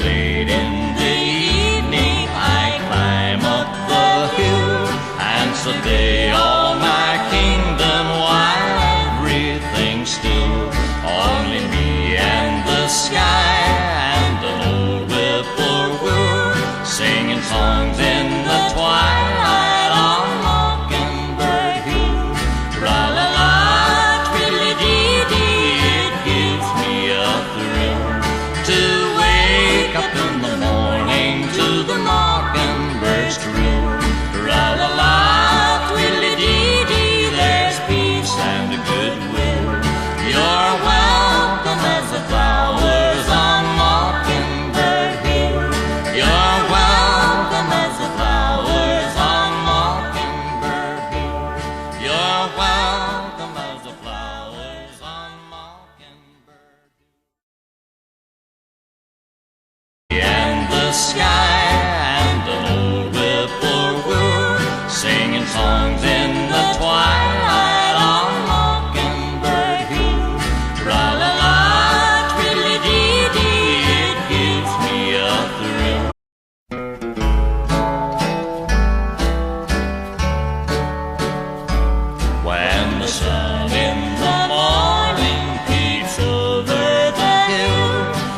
late in the evening, I climb up the hill and survey all my kingdom while everything's still. Only me and the sky and an old whippoorwill singing songs in the twilight on Mockingbird Hill. Tra-la-la, twiddly-dee-dee, it gives me a thrill to wake up in the morning to the mockingbird's trill. Tra-la-la, twiddly-dee-dee, there's peace and goodwill. You're welcome as the flowers on Mockingbird Hill. You're welcome as the flowers on Mockingbird Hill. You're welcome as the flowers on Mockingbird Hill. And the sky and an old whippoorwill singing songs in the twilight on Mockingbird Hill. Tra-la-la, twiddly-dee-dee, it gives me a thrill. When the sun in the morning peeps over the hill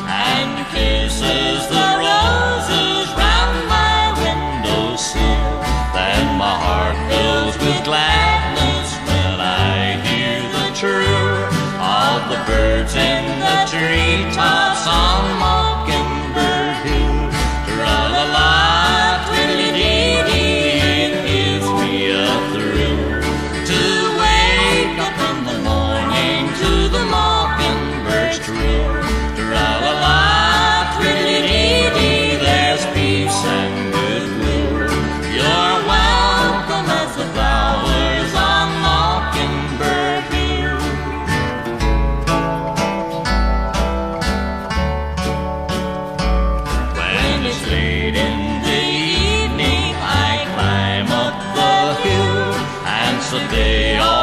and kisses the roses round my windowsill, then my heart fills with gladness when I hear the trill of the birds in the treetops on Mockingbird Hill. Tra-la-la, twiddly-dee-dee, it gives me a thrill to wake up in the morning to the mockingbird's trill. Tra-la-la, twiddly-dee-dee, there's peace and goodwill. You're welcome as the flowers on Mockingbird Hill. When it's late in the evening, I climb up the hill and survey all